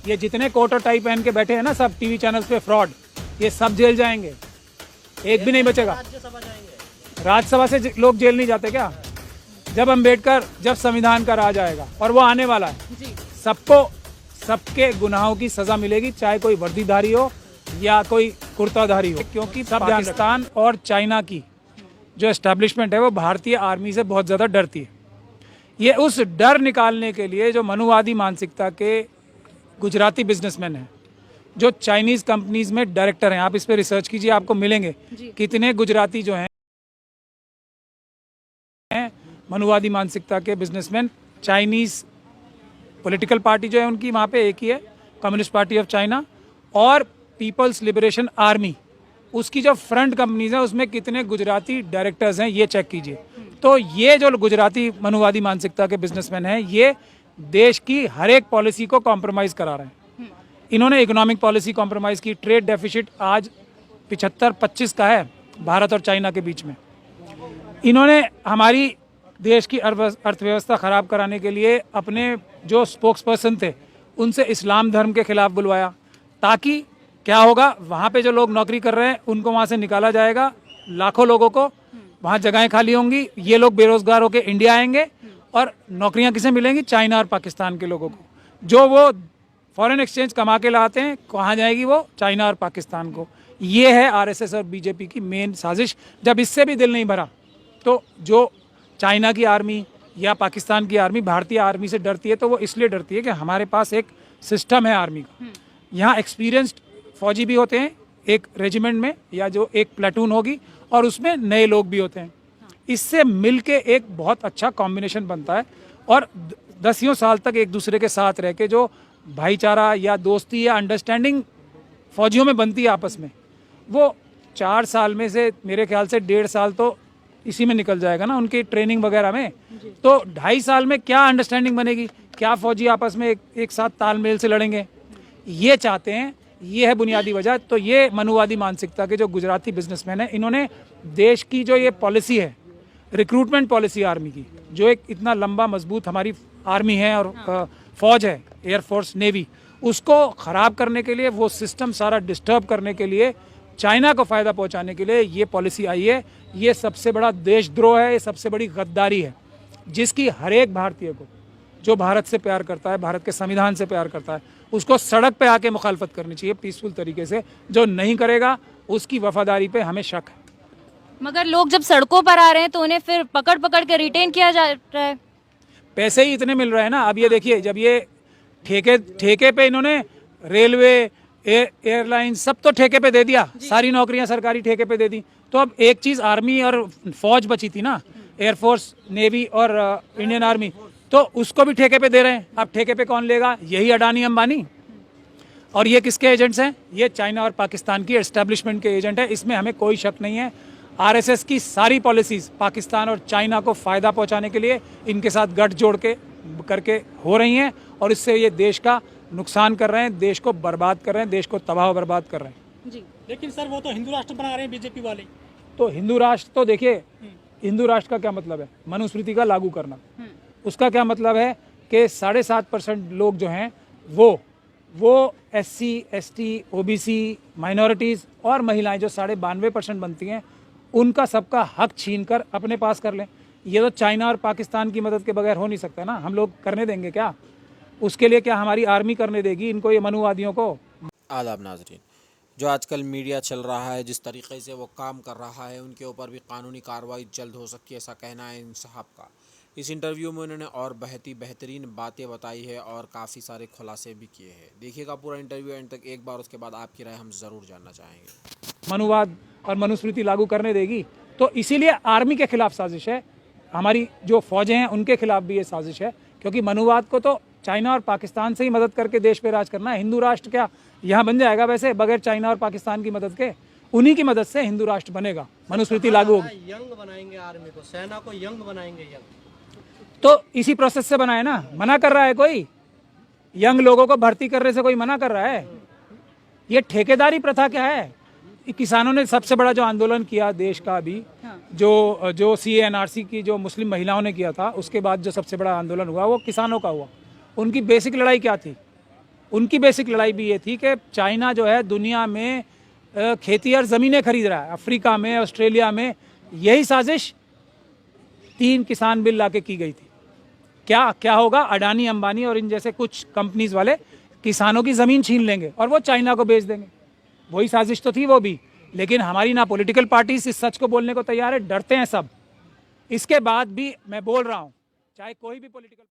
ये जितने कोट और टाई पहन के बैठे हैं ना सब टीवी चैनल्स पे फ्रॉड, ये सब जेल जाएंगे, एक भी नहीं बचेगा। राज्यसभा से लोग जेल नहीं जाते क्या? जब अम्बेडकर, जब संविधान का राज आएगा और वो आने वाला है, सबको सबके गुनाहों की सजा मिलेगी, चाहे कोई वर्दीधारी हो या कोई कुर्ताधारी हो, क्योंकि पाकिस्तान और चाइना की जो एस्टेब्लिशमेंट है वो भारतीय आर्मी से बहुत ज़्यादा डरती है। ये उस डर निकालने के लिए जो मनुवादी मानसिकता के गुजराती बिजनेसमैन हैं, जो चाइनीज़ कंपनीज में डायरेक्टर हैं, आप इस पर रिसर्च कीजिए, आपको मिलेंगे कितने गुजराती जो हैं मनुवादी मानसिकता के बिजनेसमैन। चाइनीज़ पॉलिटिकल पार्टी जो है उनकी वहाँ पे एक ही है, कम्युनिस्ट पार्टी ऑफ चाइना, और पीपल्स लिबरेशन आर्मी, उसकी जो फ्रंट कंपनीज हैं उसमें कितने गुजराती डायरेक्टर्स हैं, ये चेक कीजिए। तो ये जो गुजराती मनुवादी मानसिकता के बिजनेसमैन हैं, ये देश की हर एक पॉलिसी को कॉम्प्रोमाइज़ करा रहे हैं। इन्होंने इकोनॉमिक पॉलिसी कॉम्प्रोमाइज़ की, ट्रेड डेफिसिट आज 75-25 का है भारत और चाइना के बीच में। इन्होंने हमारी देश की अर्थव्यवस्था ख़राब कराने के लिए अपने जो स्पोक्स पर्सन थे उनसे इस्लाम धर्म के खिलाफ बुलवाया, ताकि क्या होगा, वहाँ पे जो लोग नौकरी कर रहे हैं उनको वहाँ से निकाला जाएगा, लाखों लोगों को वहाँ जगहें खाली होंगी, ये लोग बेरोजगार होकर इंडिया आएंगे और नौकरियाँ किसे मिलेंगी? चाइना और पाकिस्तान के लोगों को। जो वो फॉरेन एक्सचेंज कमा के लाते हैं, कहाँ जाएगी वो? चाइना और पाकिस्तान को। ये है आरएसएस और बीजेपी की मेन साजिश। जब इससे भी दिल नहीं भरा तो जो चाइना की आर्मी या पाकिस्तान की आर्मी भारतीय आर्मी से डरती है, तो वो इसलिए डरती है कि हमारे पास एक सिस्टम है आर्मी का। यहाँ एक्सपीरियंस्ड फौजी भी होते हैं एक रेजिमेंट में, या जो एक प्लेटून होगी, और उसमें नए लोग भी होते हैं। इससे मिलके एक बहुत अच्छा कॉम्बिनेशन बनता है, और दसियों साल तक एक दूसरे के साथ रह के जो भाईचारा या दोस्ती या अंडरस्टैंडिंग फौजियों में बनती है आपस में, वो 4 साल में से मेरे ख्याल से 1.5 साल तो इसी में निकल जाएगा ना, उनकी ट्रेनिंग वगैरह में। तो 2.5 साल में क्या अंडरस्टैंडिंग बनेगी? क्या फौजी आपस में एक साथ तालमेल से लड़ेंगे? ये चाहते हैं, ये है बुनियादी वजह। तो ये मनुवादी मानसिकता के जो गुजराती बिजनेसमैन हैं, इन्होंने देश की जो ये पॉलिसी है, रिक्रूटमेंट पॉलिसी आर्मी की, जो एक इतना लंबा मजबूत हमारी आर्मी है और फौज है, एयरफोर्स, नेवी, उसको ख़राब करने के लिए, वो सिस्टम सारा डिस्टर्ब करने के लिए, चाइना को फ़ायदा पहुंचाने के लिए ये पॉलिसी आई है। ये सबसे बड़ा देशद्रोह है, ये सबसे बड़ी गद्दारी है, जिसकी हर एक भारतीय को, जो भारत से प्यार करता है, भारत के संविधान से प्यार करता है, उसको सड़क पे आके मुखालफत करनी चाहिए पीसफुल तरीके से। जो नहीं करेगा उसकी वफादारी पे हमें शक है। मगर लोग जब सड़कों पर आ रहे हैं तो उन्हें फिर पकड़ पकड़ के रिटेन किया जा रहा है। पैसे ही इतने मिल रहे हैं ना। अब ये देखिए, जब ये ठेके पे इन्होंने रेलवे, एयरलाइन सब तो ठेके पे दे दिया, सारी नौकरियां सरकारी ठेके पे दे दी, तो अब एक चीज़ आर्मी और फौज बची थी ना, एयरफोर्स, नेवी और इंडियन आर्मी, तो उसको भी ठेके पे दे रहे हैं। अब ठेके पे कौन लेगा? यही अडानी अंबानी। और ये किसके एजेंट्स हैं? ये चाइना और पाकिस्तान की एस्टेब्लिशमेंट के एजेंट है, इसमें हमें कोई शक नहीं है। आरएसएस की सारी पॉलिसीज़ पाकिस्तान और चाइना को फ़ायदा पहुंचाने के लिए इनके साथ गठजोड़ के करके हो रही हैं, और इससे ये देश का नुकसान कर रहे हैं, देश को बर्बाद कर रहे हैं, देश को तबाह बर्बाद कर रहे हैं जी। लेकिन सर वो तो हिंदू राष्ट्र बना रहे हैं बीजेपी वाले। तो हिंदू राष्ट्र, तो देखिए हिंदू राष्ट्र का क्या मतलब है? मनुस्मृति का लागू करना। उसका क्या मतलब है कि 7.5% लोग जो हैं वो SC, ST, OBC, माइनॉरिटीज़ और महिलाएं जो 92.5% बनती हैं, उनका सबका हक छीन कर अपने पास कर लें। ये तो चाइना और पाकिस्तान की मदद के बगैर हो नहीं सकता ना। हम लोग करने देंगे क्या? उसके लिए क्या हमारी आर्मी करने देगी इनको, ये मनुवादियों को? आदाब नाजरीन, जो आजकल मीडिया चल रहा है, जिस तरीके से वो काम कर रहा है, उनके ऊपर भी कानूनी कार्रवाई जल्द हो सकती है, ऐसा कहना है इन साहब का। इस इंटरव्यू में उन्होंने और बेहतरीन बातें बताई है और काफ़ी सारे खुलासे भी किए हैं। देखिएगा पूरा इंटरव्यू एंड तक एक बार, उसके बाद आपकी राय हम ज़रूर जानना चाहेंगे। मनुवाद और मनुस्मृति लागू करने देगी, तो इसीलिए आर्मी के खिलाफ साजिश है, हमारी जो फौजें हैं उनके खिलाफ भी ये साजिश है, क्योंकि मनुवाद को तो चाइना और पाकिस्तान से ही मदद करके देश पे राज करना है। हिंदू राष्ट्र क्या यहाँ बन जाएगा वैसे बगैर चाइना और पाकिस्तान की मदद के? उन्हीं की मदद से हिंदू राष्ट्र बनेगा, मनुस्मृति लागू होगी। यंग बनाएंगे आर्मी को, सेना को यंग बनाएंगे। यंग तो इसी प्रोसेस से बनाए ना। मना कर रहा है कोई? यंग लोगों को भर्ती करने से कोई मना कर रहा है? ये ठेकेदारी प्रथा क्या है? किसानों ने सबसे बड़ा जो आंदोलन किया देश का अभी, जो CA/NRC की जो मुस्लिम महिलाओं ने किया था, उसके बाद जो सबसे बड़ा आंदोलन हुआ वो किसानों का हुआ। उनकी बेसिक लड़ाई क्या थी? उनकी बेसिक लड़ाई भी ये थी कि चाइना जो है दुनिया में खेती और ज़मीनें खरीद रहा है। अफ्रीका में, ऑस्ट्रेलिया में यही साजिश 3 किसान बिल लाके की गई थी। क्या होगा, अडानी अंबानी और इन जैसे कुछ कंपनीज वाले किसानों की ज़मीन छीन लेंगे और वो चाइना को बेच देंगे। वही साजिश तो थी वो भी, लेकिन हमारी ना पॉलिटिकल पार्टीज इस सच को बोलने को तैयार है, डरते हैं सब। इसके बाद भी मैं बोल रहा हूँ, चाहे कोई भी पॉलिटिकल